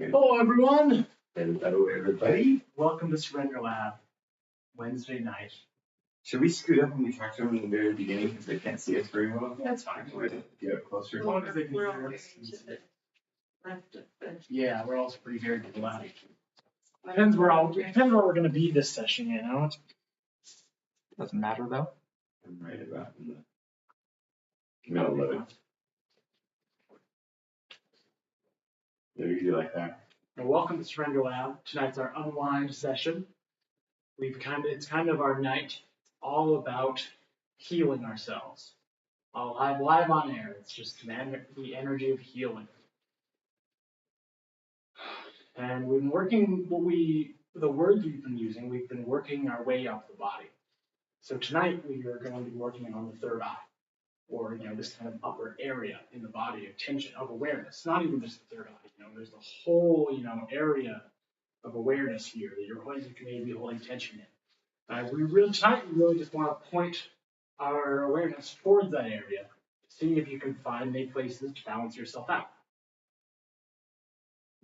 Hello, everyone. Hello, everybody. Welcome to Surrender Lab, Wednesday night. Should we scoot up when we talk to them in the very beginning because they can't see us very well? Yeah, that's fine. Get up closer. As long as they can hear us. Yeah, we're also pretty very glad. Depends where we're going to be this session, you know? Doesn't matter, though. I'm right about in the middle of it. There you do like that. Well, welcome to Surrender Lab. Tonight's our unwind session. It's kind of our night all about healing ourselves. Live on air. It's just the energy of healing. And we've been working the words we've been using, we've been working our way up the body. So tonight we are going to be working on the third eye, or this kind of upper area in the body of tension, of awareness. Not even just the third eye, there's the whole area of awareness here that you're maybe holding tension in. Tonight we really just want to point our awareness towards that area, see if you can find any places to balance yourself out.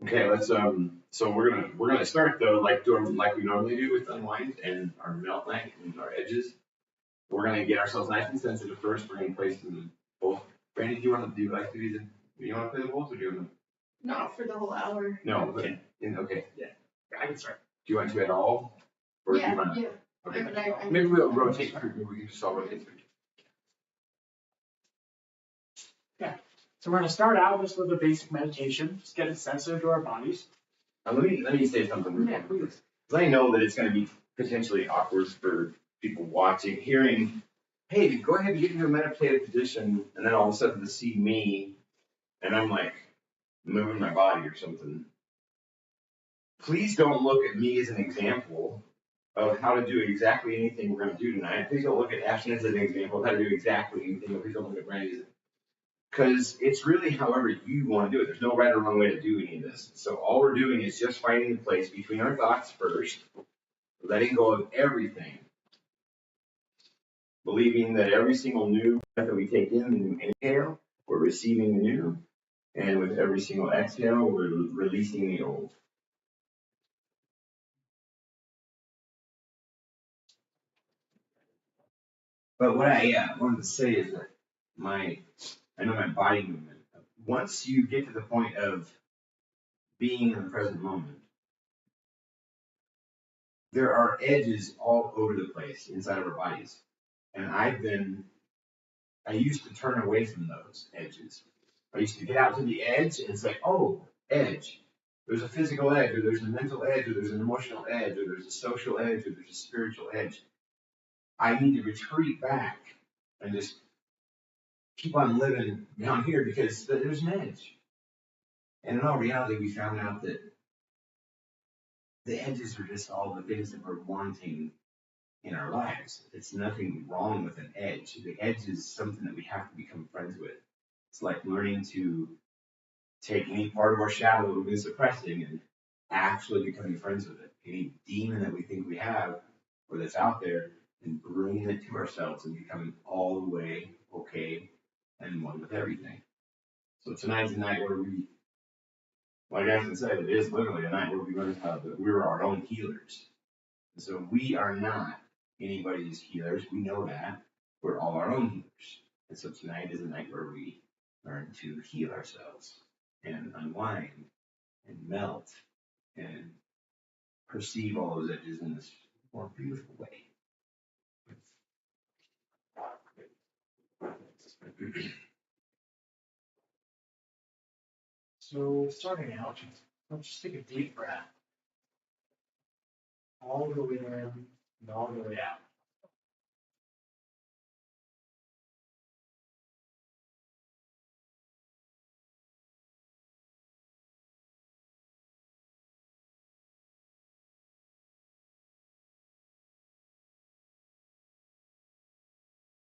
Okay, let's so we're gonna start though like we normally do with unwind and our melt length and our edges. We're gonna get ourselves nice and sensitive first. We're gonna place them both. Brandy, do you want to play the bowls or do you want to? Not for the whole hour. No, okay. Yeah, I can start. Do you want to at all? Or Yeah, do you want to? yeah. Okay. Maybe we'll rotate through. Maybe we can just all rotate through. Yeah. So we're going to start out just with a basic meditation, just get sensitive to our bodies. Let me say something. Yeah, please. Because I know that it's going to be potentially awkward for people watching, hearing, hey, go ahead and get into a meditative position, and then all of a sudden to see me, and I'm like moving my body or something. Please don't look at me as an example of how to do exactly anything we're going to do tonight. Please don't look at Ashton as an example of how to do exactly anything. Please don't look at Brandy as because it's really however you want to do it. There's no right or wrong way to do any of this. So all we're doing is just finding the place between our thoughts first, letting go of everything, believing that every single new breath that we take in and inhale, we're receiving the new, and with every single exhale, we're releasing the old. But what I wanted to say is that I know my body movement. Once you get to the point of being in the present moment, there are edges all over the place inside of our bodies. And I used to turn away from those edges. I used to get out to the edge and say, oh, edge. There's a physical edge, or there's a mental edge, or there's an emotional edge, or there's a social edge, or there's a spiritual edge. I need to retreat back and just keep on living down here because there's an edge. And in all reality, we found out that the edges are just all the things that we're wanting in our lives. It's nothing wrong with an edge. The edge is something that we have to become friends with. It's like learning to take any part of our shadow that we've been suppressing and actually becoming friends with it. Any demon that we think we have or that's out there and bringing it to ourselves and becoming all the way okay and one with everything. So tonight's a night where we, like Ashton said, it is literally a night where we learn how that we're our own healers. And so we are not anybody's healers. We know that. We're all our own healers. And so tonight is a night where we learn to heal ourselves and unwind and melt and perceive all those edges in this more beautiful way. So starting out, let's just take a deep breath. All the way in and all the way out.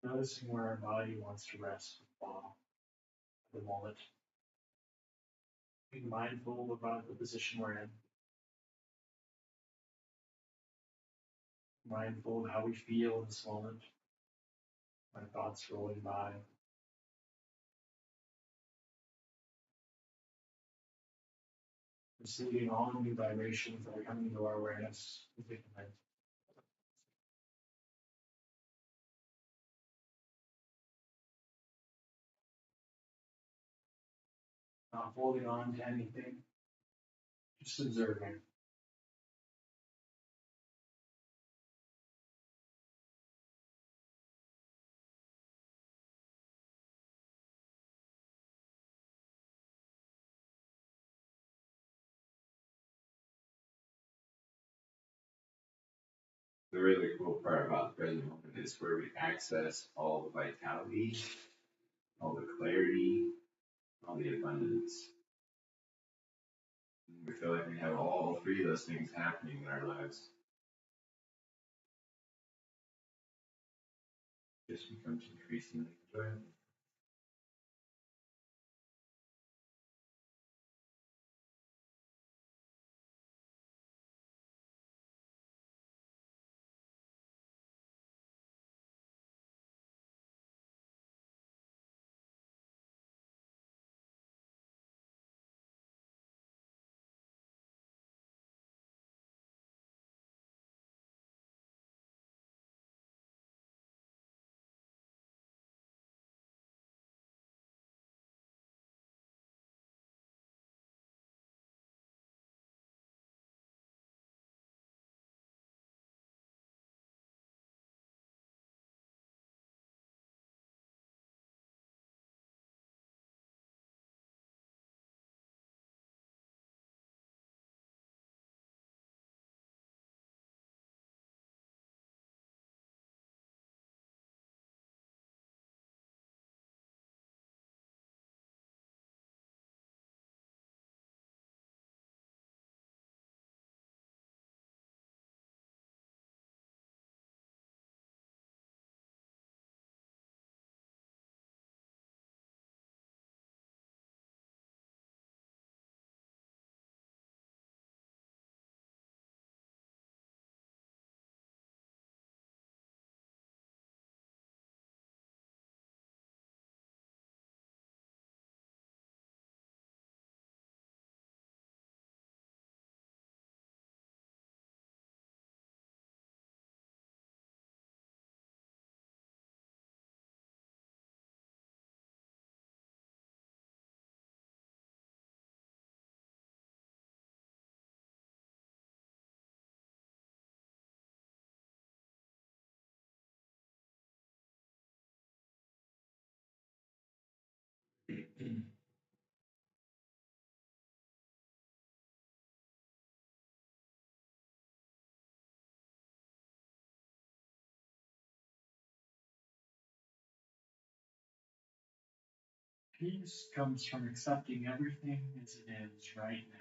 Noticing where our body wants to rest at the moment. Being mindful about the position we're in. Mindful of how we feel in this moment. My thoughts rolling by. receiving all new vibrations that are coming into our awareness. Not holding on to anything, just observing. The really cool part about the present moment is where we access all the vitality, all the clarity, all the abundance. We feel like we have all three of those things happening in our lives. It just becomes increasingly enjoyable. Peace comes from accepting everything as it is right now.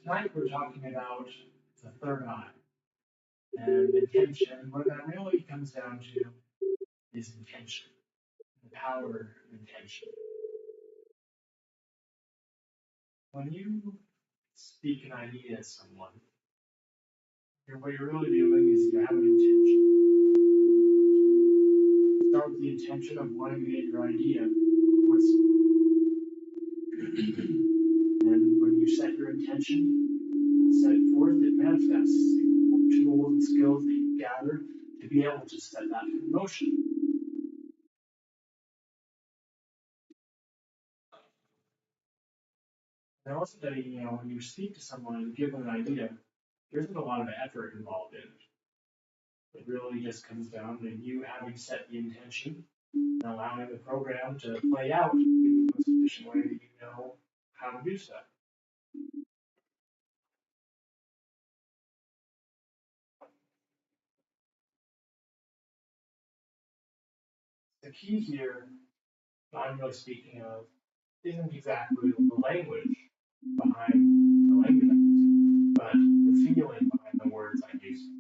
Tonight we're talking about the third eye and intention. What that really comes down to is intention, the power of intention. When you speak an idea to someone, what you're really doing is you have an intention. Start with the intention of wanting to get your idea towards and when you set your intention, set it forth, it manifests the tools and skills that you gather to be able to set that in motion. I also say, when you speak to someone and give them an idea, there isn't a lot of effort involved in it. It really just comes down to you having set the intention and allowing the program to play out in the most efficient way that you know how to do so. The key here, that I'm really speaking of, isn't exactly the language behind the language I'm using, but the feeling behind the words I'm using,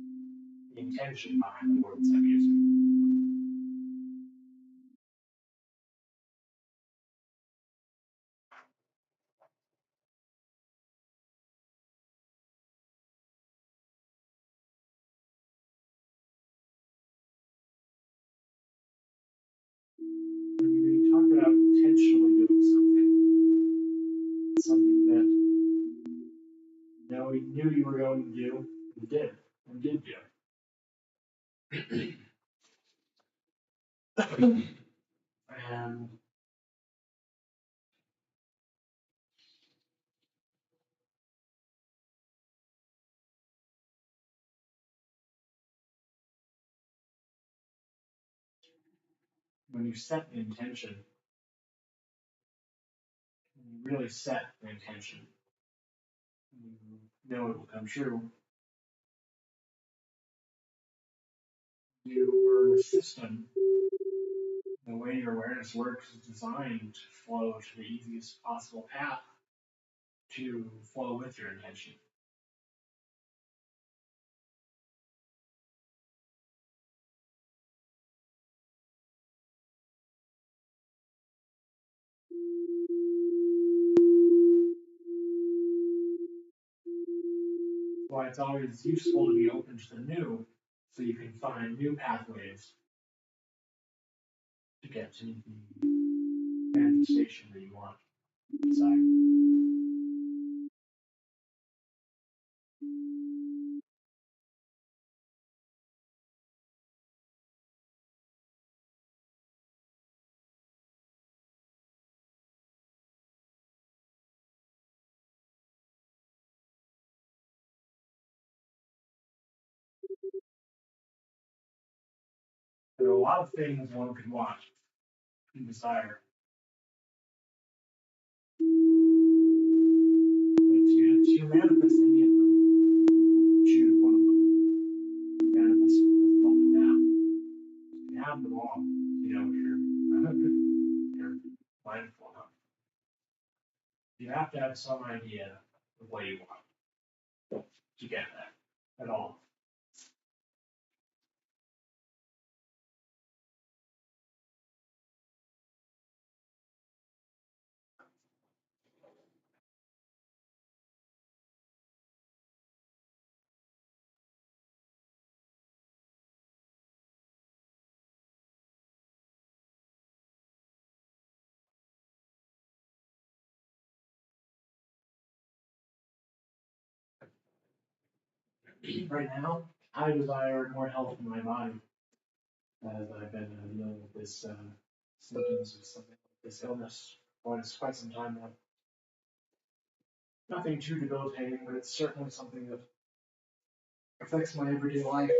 the intention behind the words I'm using. When you talk about intentionally doing something that you knew you were going to do, and did do. And when you set the intention, when you really set the intention, you know it will come true. Your system, the way your awareness works, is designed to flow to the easiest possible path to flow with your intention. Why it's always useful to be open to the new, so you can find new pathways to get to the manifestation that you want, desire. There are a lot of things one could want and desire. But to manifest any of them, choose one of them. Manifest what's called now. You have them all, you're mindful of. You have to have some idea of what you want to get that at all. Right now, I desire more health in my body as I've been dealing with this symptoms of something like this illness for quite some time now. Nothing too debilitating, but it's certainly something that affects my everyday life.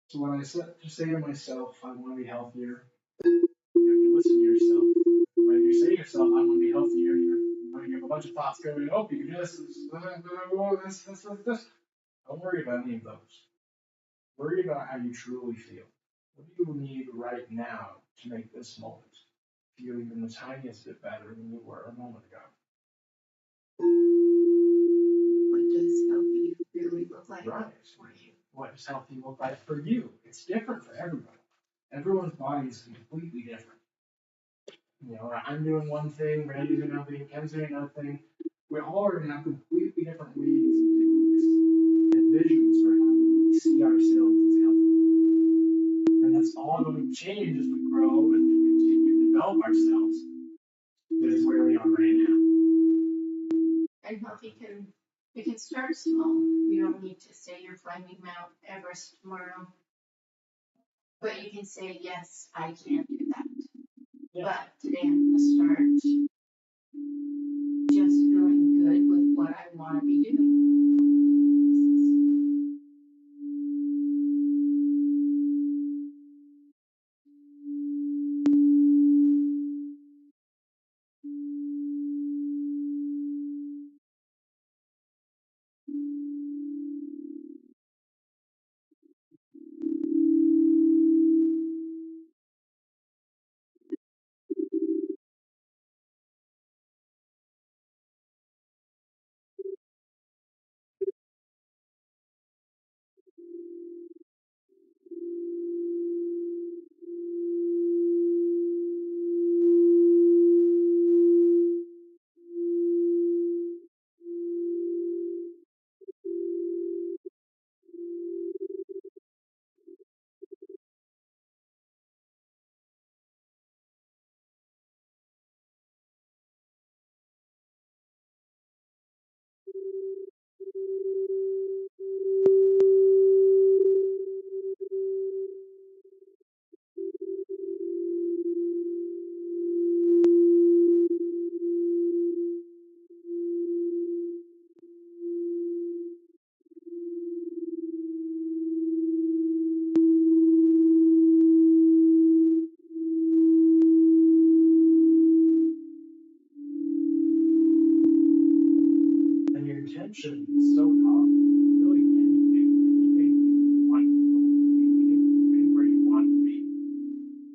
So when I say to myself, I want to be healthier, you have to listen to yourself. When you say to yourself, I want to be healthier, you have a bunch of thoughts going, oh, you can do this. Don't worry about any of those. Worry about how you truly feel. What do you need right now to make this moment feel even the tiniest bit better than you were a moment ago? What does healthy really look like Right. for you? What does healthy look like for you? It's different for everybody. Everyone's body is completely different. You know, I'm doing one thing, Randy's doing another thing, Ken's doing another thing. We all are going to have completely different ways, techniques, and visions for how we see ourselves as healthy. And that's all going to change as we grow and continue to develop ourselves. That is where we are right now. And healthy you can start small. You don't need to say you're climbing Mount Everest tomorrow. But you can say, yes, I can do that. Yeah. But today I'm gonna start just feeling good with what I want to be doing. And your intention is so powerful. Really, anything you want your goal to be, anywhere you want to be.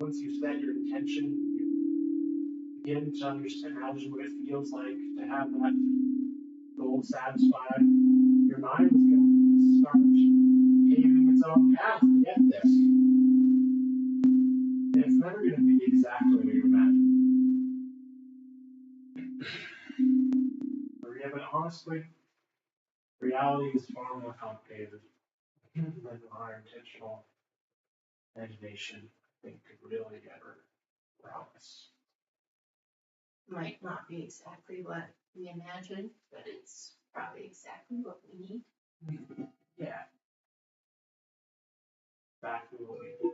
Once you set your intention, you begin to understand, imagine what it feels like to have that goal satisfied. Your mind is going to start paving its own path to get there. And it's never going to be exactly what you imagine. But honestly, reality is far more complicated than our intentional imagination, I think, could really ever promise. Might not be exactly what we imagined, but it's probably exactly what we need. Yeah. Exactly what we need.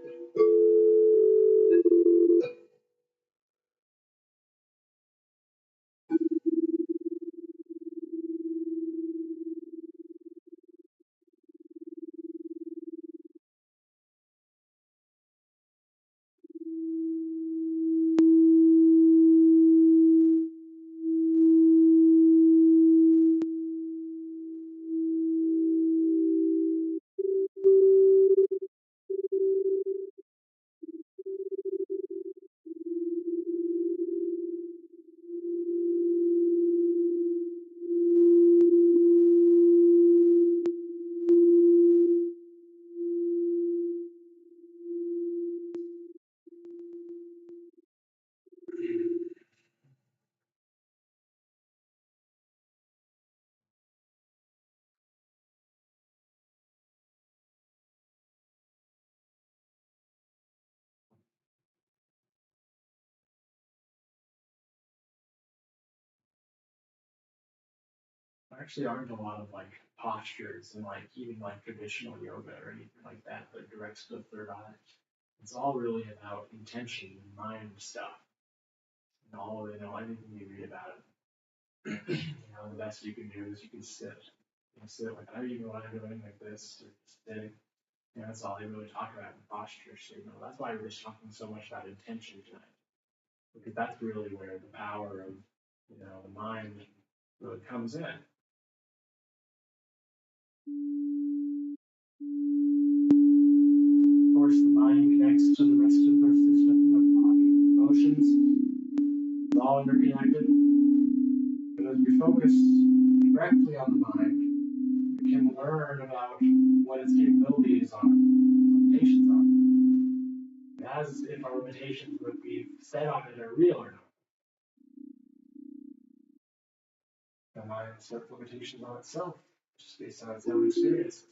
There actually aren't a lot of like postures and like even like traditional yoga or anything like that that directs to the third eye. It's all really about intention and mind stuff. And all of it, anything you read about it. The best you can do is you can sit. You can sit like, how do you know what I'm doing like this or just sitting? That's all they really talk about in posture. So, that's why we're talking so much about intention tonight. Because that's really where the power of, the mind really comes in. Of course, the mind connects to the rest of the system, the body, emotions. It's all interconnected. But as we focus directly on the mind, we can learn about what its capabilities are, what its limitations are, as if our limitations that we've set on it are real or not. The mind sets limitations on itself, just based on its own experiences.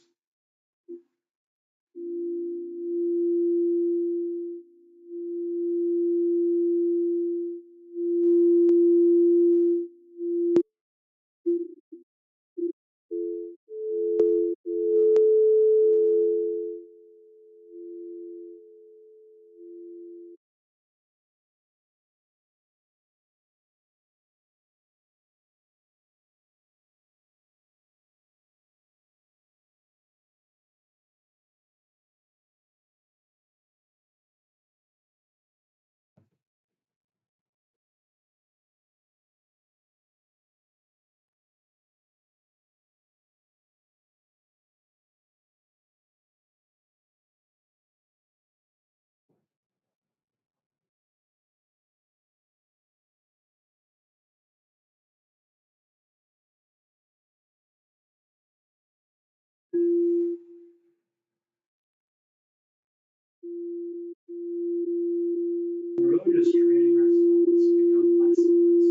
We're really just training ourselves to become less and less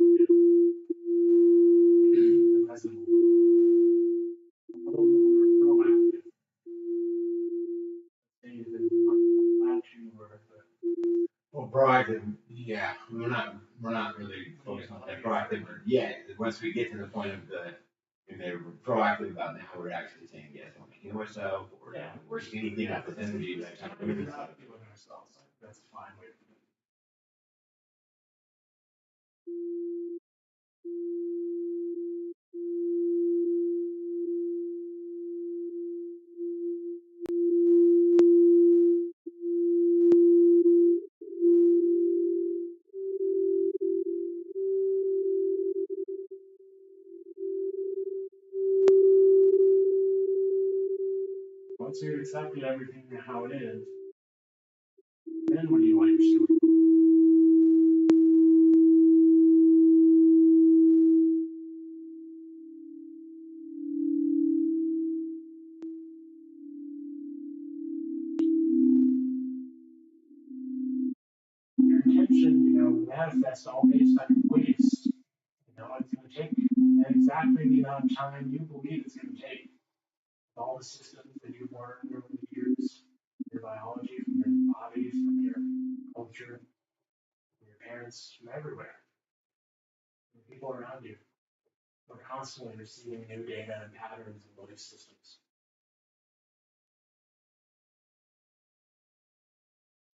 reactive and less and a little more proactive. Things that not to work, but Well, proactive, yeah, we're not really focused on that proactive yet. Once we get to the point of and we're proactive about now, we're actually saying, yes, I'm making myself, or yeah, we're anything up with energy that kind of moving we're stuff. not feeling ourselves. That's a fine way to do it. Once you've accepted everything and how it is, then what do you want your story? Your intention, manifests all based on your beliefs. It's going to take exactly the amount of time you believe it's going to take. All the systems that you've learned over the years, your biology, from your body, from your culture, from your parents, from everywhere, from the people around you. We're constantly receiving new data and patterns and belief systems.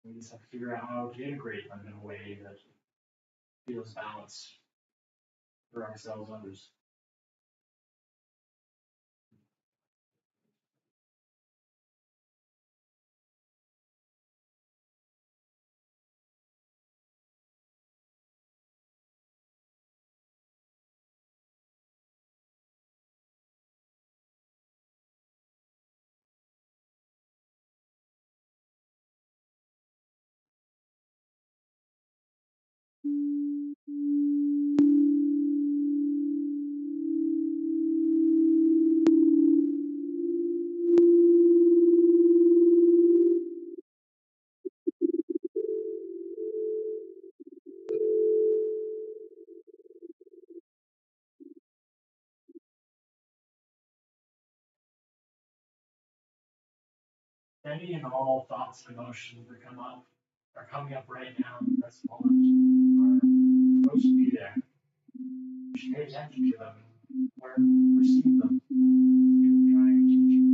We just have to figure out how to integrate them in a way that feels balanced for ourselves and others. Any and all thoughts and emotions that come up are coming up right now in this moment are supposed to be there. You should pay attention to them, learn, receive them, see them trying to teach you.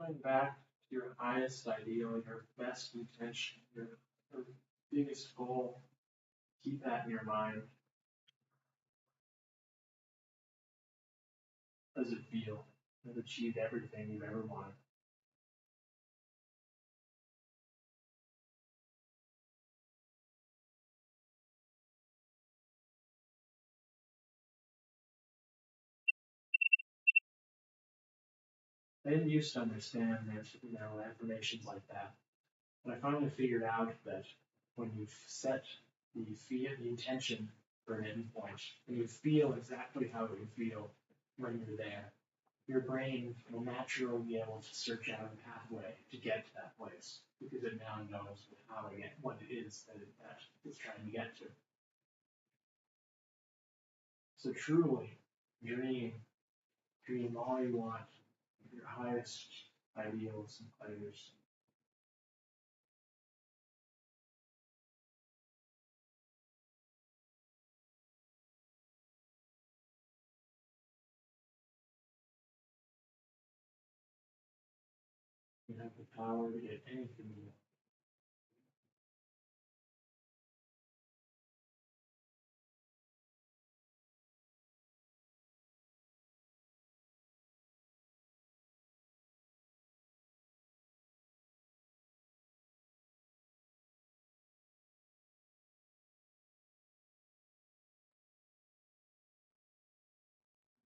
Going back to your highest ideal, your best intention, your biggest goal, keep that in your mind. How does it feel? You've achieved everything you've ever wanted. I didn't used to understand that, affirmations like that. But I finally figured out that when you set the intention for an endpoint, when you feel exactly how you feel when you're there, your brain will naturally be able to search out a pathway to get to that place because it now knows how to get what it is that it's trying to get to. So truly, dream, dream all you want, your highest ideals and pleasures. You have the power to get anything you want.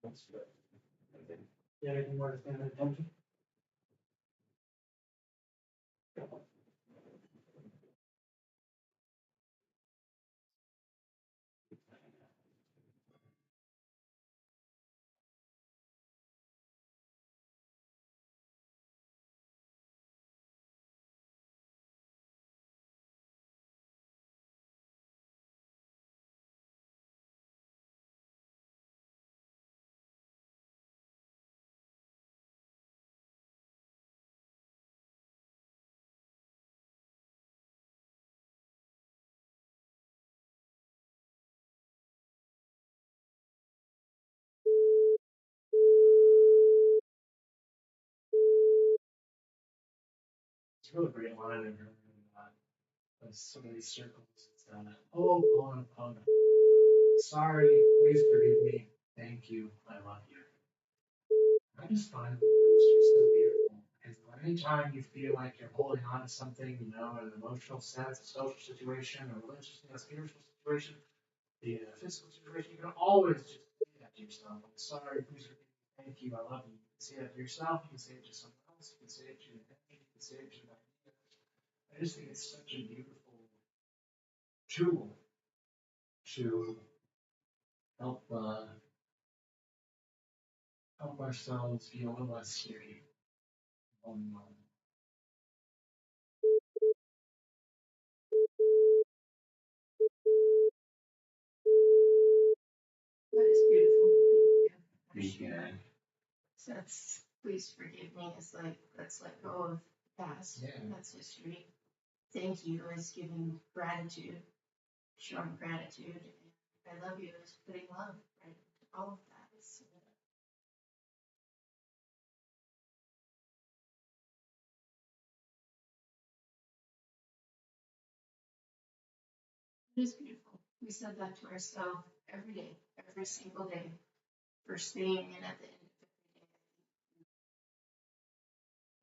That's good. Okay. You have anything more to stand attention? It's really great line in here. Some of these circles. It's oh, on. Sorry, please forgive me. Thank you. I love you. I just find the words just so beautiful. And anytime you feel like you're holding on to something, in an emotional sense, a social situation, a religious, spiritual situation, the physical situation, you can always just say that to yourself. I'm sorry, please forgive me. Thank you. I love you. You can say that to yourself. You can say it to someone else. You can say it to your enemy. You can say it to an idea. I just think it's such a beautiful tool to help help ourselves be a little less scary. Um, That is beautiful. Thank you. So that's, please forgive me, it's like, let's let go of the past. Yeah. That's history. Thank you is giving gratitude, showing gratitude. And I love you is putting love, right? All of that is, it is beautiful. We said that to ourselves every day, every single day, first thing and at the end of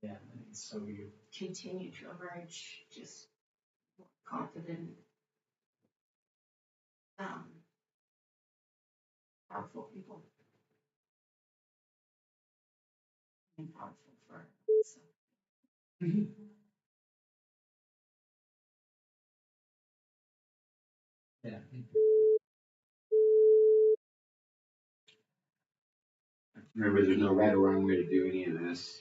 every yeah, I think it's so beautiful. day. Continue to emerge just more confident, um, powerful people. And powerful for so. Yeah. Remember, there's no right or wrong way to do any of this.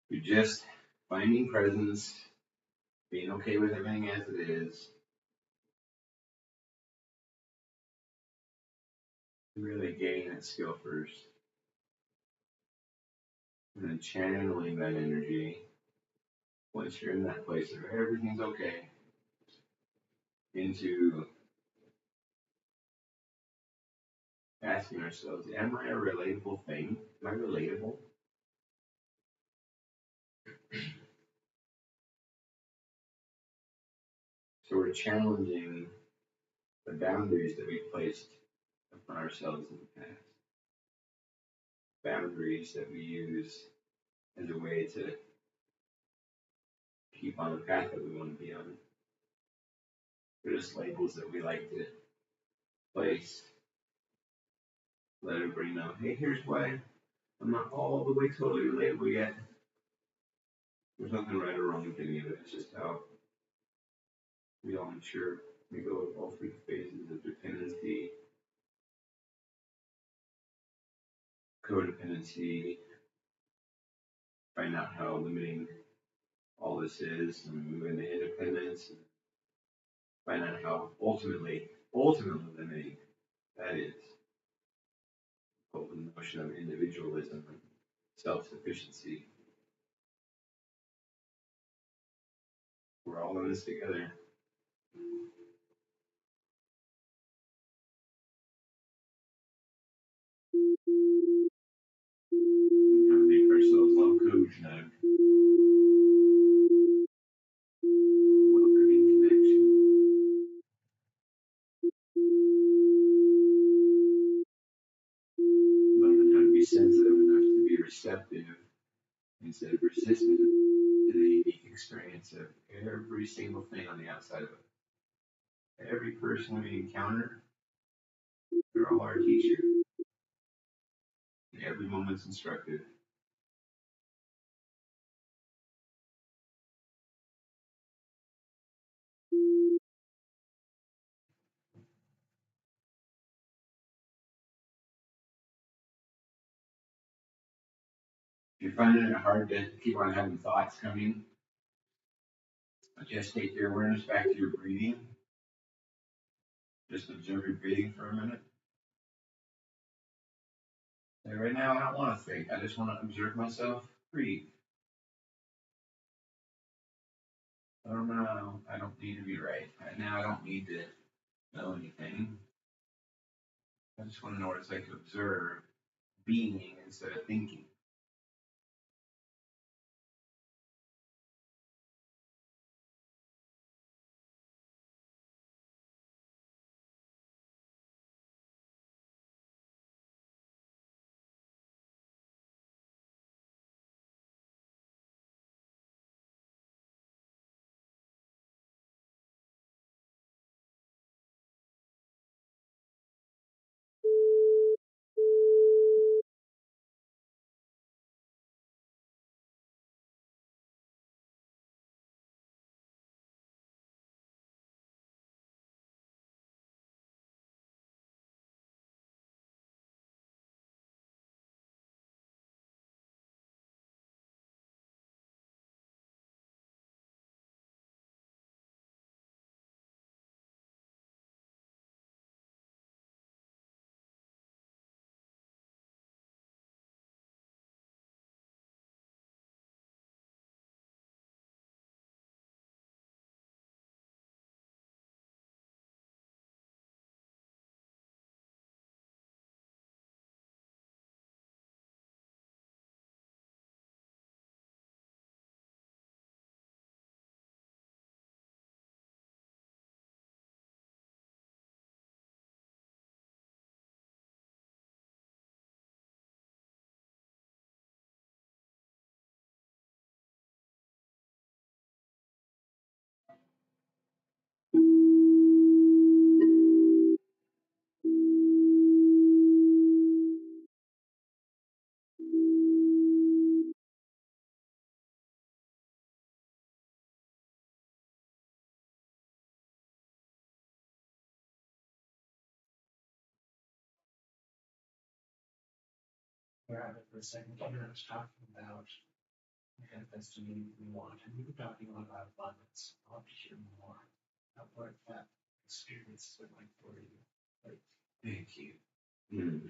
You're just finding presence, being okay with everything as it is, really gaining that skill first, and then channeling that energy once you're in that place of everything's okay into asking ourselves, am I a relatable thing? Am I relatable? So we're challenging the boundaries that we placed upon ourselves in the past. Boundaries that we use as a way to keep on the path that we want to be on. They're just labels that we like to place. Let everybody know, hey, here's why I'm not all the way totally relatable yet. There's nothing right or wrong with any of it. It's just how we all mature. We go all through the phases of dependency, codependency, find out how limiting all this is, and move into independence, and find out how ultimately limiting that is. The notion of individualism and self-sufficiency. We're all in this together. We gotta make ourselves all coach now. Welcoming connection. Learn how to be sensitive enough to be receptive instead of resistant to the unique experience of every single thing on the outside of it. Every person we encounter, they're all our teacher. And every moment's instructive. If you're finding it hard to keep on having thoughts coming, just take your awareness back to your breathing. Just observe your breathing for a minute. And right now, I don't want to think. I just want to observe myself breathe. I don't know. I don't need to be right. Right now, I don't need to know anything. I just want to know what it's like to observe being instead of thinking. Where for a second, I was talking about manifesting anything we want, and we were talking a lot about abundance. I want to hear more about what that experience has been like for you. Like, Thank you. Mm.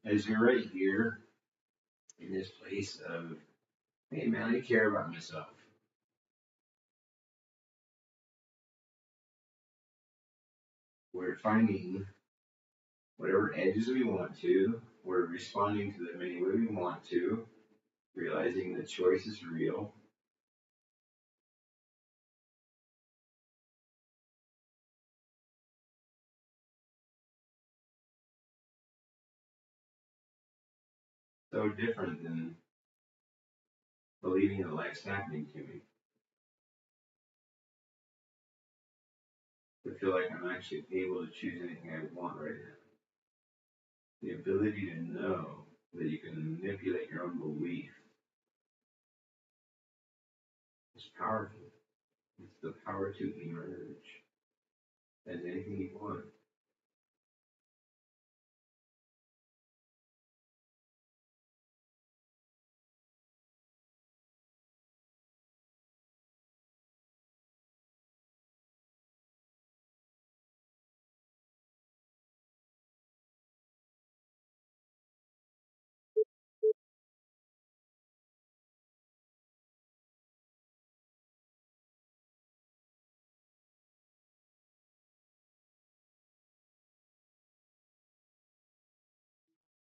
As you're right here in this place of, hey man, I care about myself. We're finding whatever edges we want to. We're responding to them any way we want to, realizing the choice is real. So different than believing that life's happening to me. I feel like I'm actually able to choose anything I want right now. The ability to know that you can manipulate your own belief is powerful. It's the power to emerge as anything you want.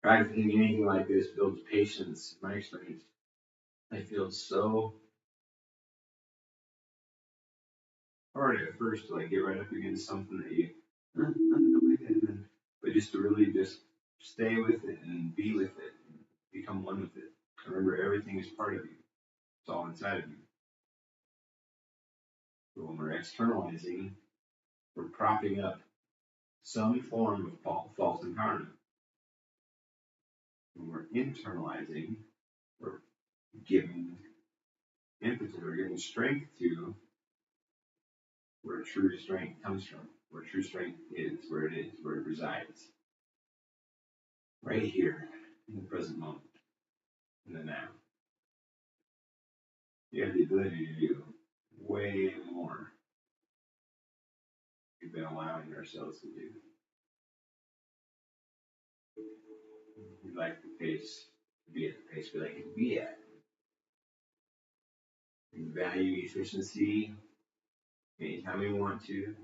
Practicing anything like this builds patience. In my experience, I feel so hard at first to like get right up against something that you, but just to really just stay with it and be with it, and become one with it. Remember, everything is part of you. It's all inside of you. But when we're externalizing, we're propping up some form of false empowerment. When we're internalizing, we're giving impetus, we're giving strength to where true strength comes from, where true strength is, where it resides. Right here, in the present moment, in the now. You have the ability to do way more we've been allowing ourselves to do. We like the pace, to be at the pace we like to be at. We value efficiency anytime we want to.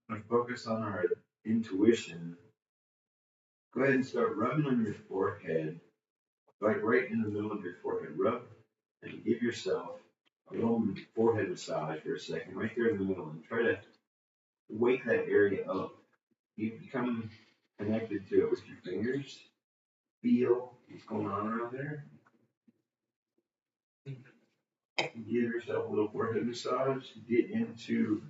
When we focus on our intuition, go ahead and start rubbing on your forehead, like right in the middle of your forehead. Rub and give yourself a little forehead massage for a second, right there in the middle, and try to wake that area up. You become connected to it with your fingers. Feel what's going on around there. Give yourself a little forehead massage. Get into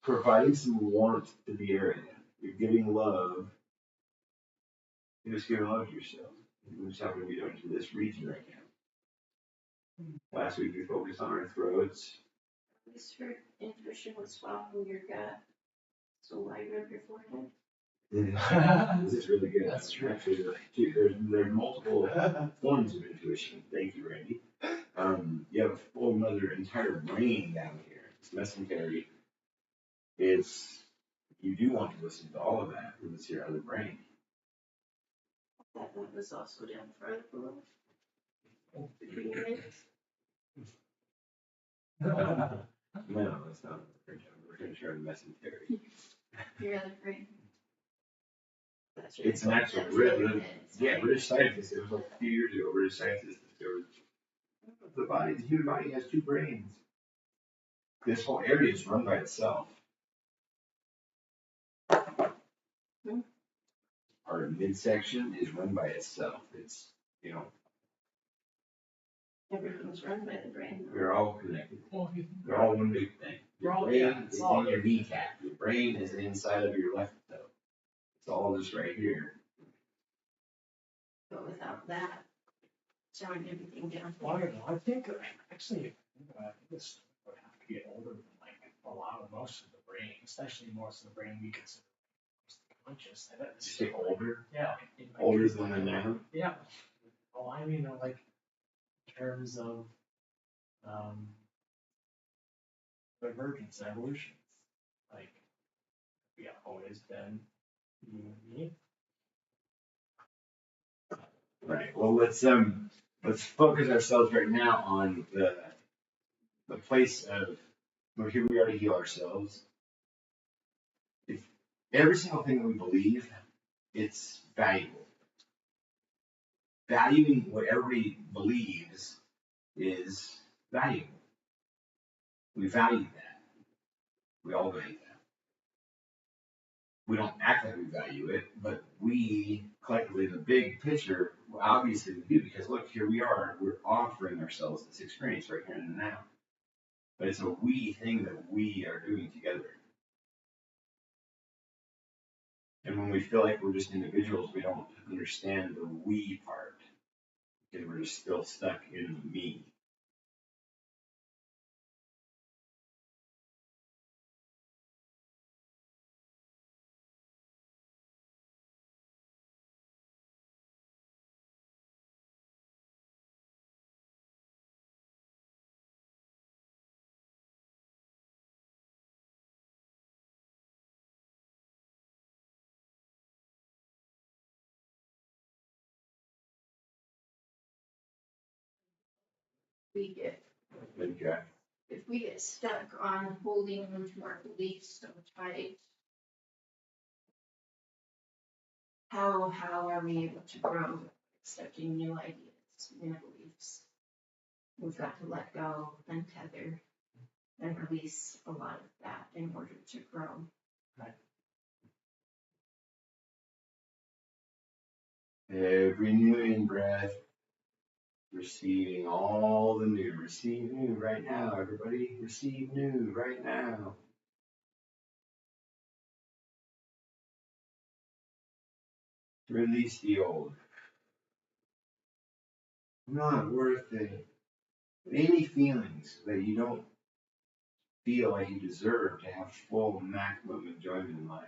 providing some warmth to the area. You're giving love. You're just giving love to yourself. Which happens to be doing to this region right now. Last week we focused on our throats. This for intuition was following your gut. So why rub your forehead? This is really good. That's true. Actually, there's multiple forms of intuition. Thank you, Randy. You have a full another entire brain down here. It's mesentery. You do want to listen to all of that because it's your other brain. That was also down further below. No, that's not. We're going to share the mesentery. Your other brain. That's It's an actual British scientists. It was like a few years ago. British scientists discovered the human body has two brains. This whole area is run by itself. Our midsection is run by itself. It's, everything's run by the brain. we're all connected. They're all one big thing. Your brain is in your kneecap. Your brain is inside of your left toe. It's all just right here. But without that, showing everything down. Well, I don't know. I think actually, this would have to get older than like a lot of most of the brain, especially most of the brain we consider conscious. I bet Did you say older? Yeah. Older than the now? Yeah. Well, I mean, like terms of divergence and evolution. Like, we have always been you and me. Right. Well, let's focus ourselves right now on the place of, well, here we are to heal ourselves. If every single thing that we believe, it's valuable. Valuing what everybody believes is valuable. We value that. We all value that. We don't act like we value it, but we collectively, the big picture, well, obviously we do, because look, here we are, we're offering ourselves this experience right here and now. But it's a we thing that we are doing together. And when we feel like we're just individuals, we don't understand the we part, because we're just still stuck in the me. Okay. If we get stuck on holding on to our beliefs so tight, how are we able to grow accepting new ideas, new beliefs? We've got to let go, untether, and release a lot of that in order to grow. Right. Every new in-breath, receiving all the new. Receive new right now, everybody. Receive new right now. Release the old. Not worth it. Any feelings that you don't feel like you deserve to have full maximum enjoyment in life.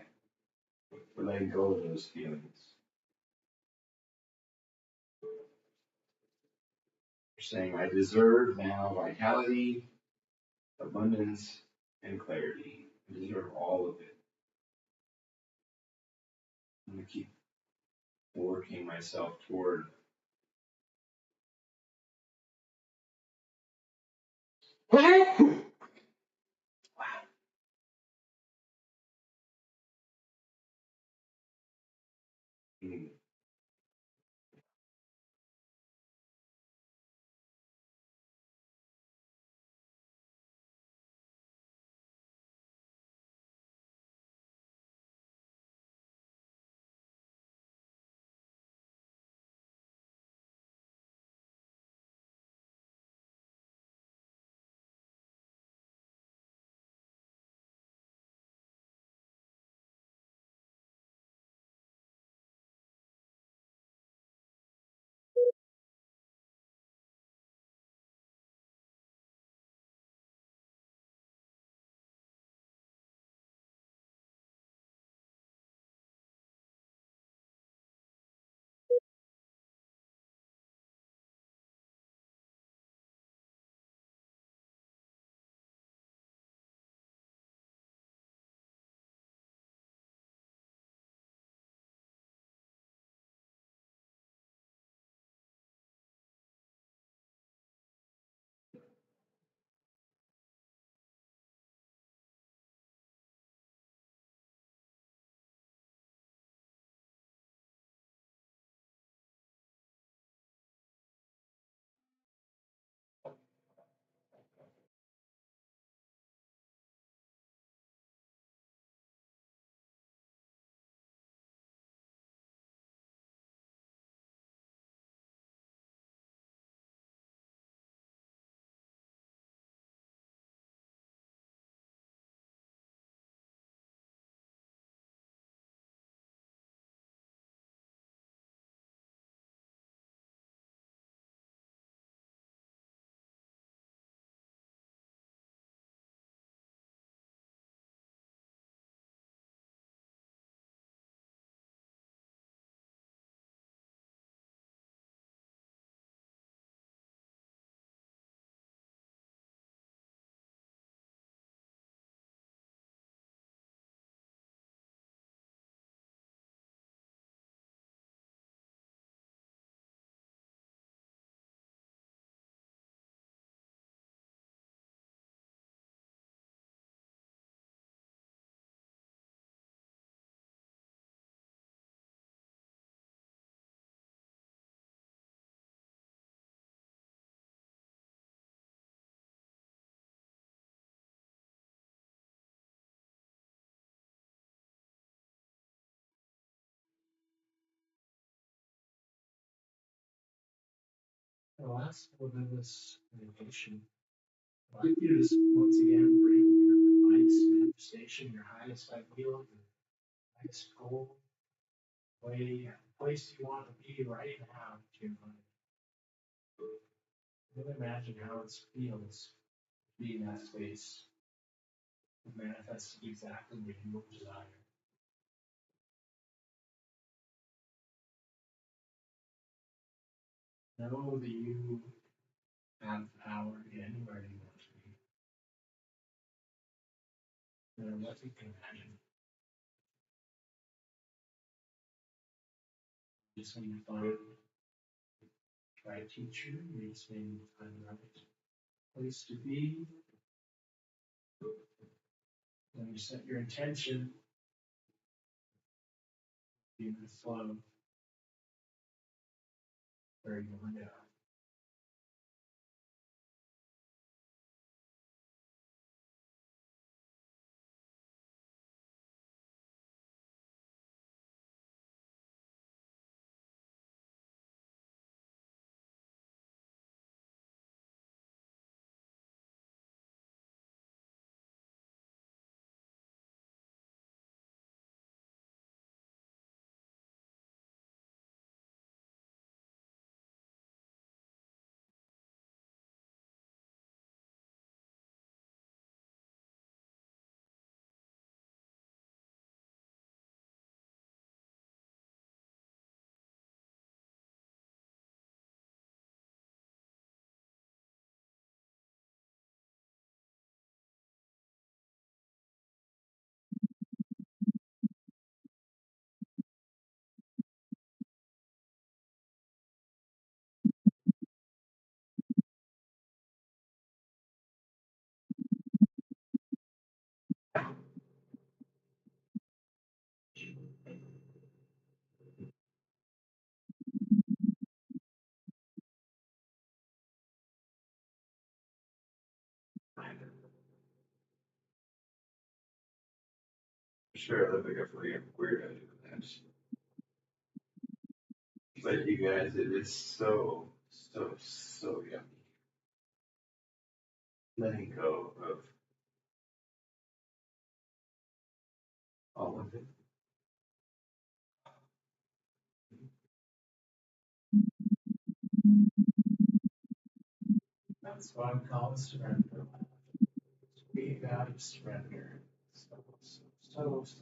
We're letting go of those feelings. We're saying, I deserve now vitality, abundance, and clarity. I deserve all of it. I'm going to keep working myself toward. Wow. Mm. the last little bit of this meditation, I'd like you to just once again bring your highest manifestation, your highest ideal, your highest goal, way, place you want to be right now to your mind. Really imagine how it feels to be in that space, to manifest exactly what you desire. Know that you have the power to get anywhere you want to be, no matter what you can imagine. Just when you find the right teacher, you just need to find the right place to be. When you set your intention, be in the flow where you want to go. Sure, that think I feel like weird at doing that. But you guys, it is so yummy. Letting go of all of it. That's why we call it surrender. We value surrender so much.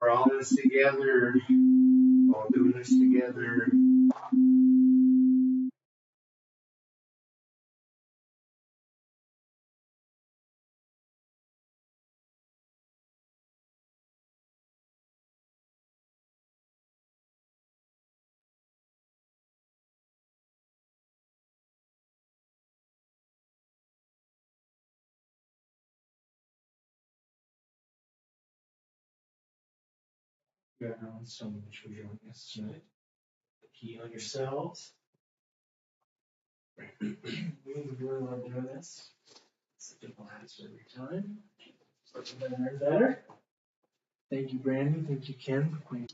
We're all in this together. All doing this together. You everyone so much for joining us tonight. Heal yourselves. We really love doing this. It's such a blast every time. It's better and better. Thank you, Brandon. Thank you, Ken, for playing.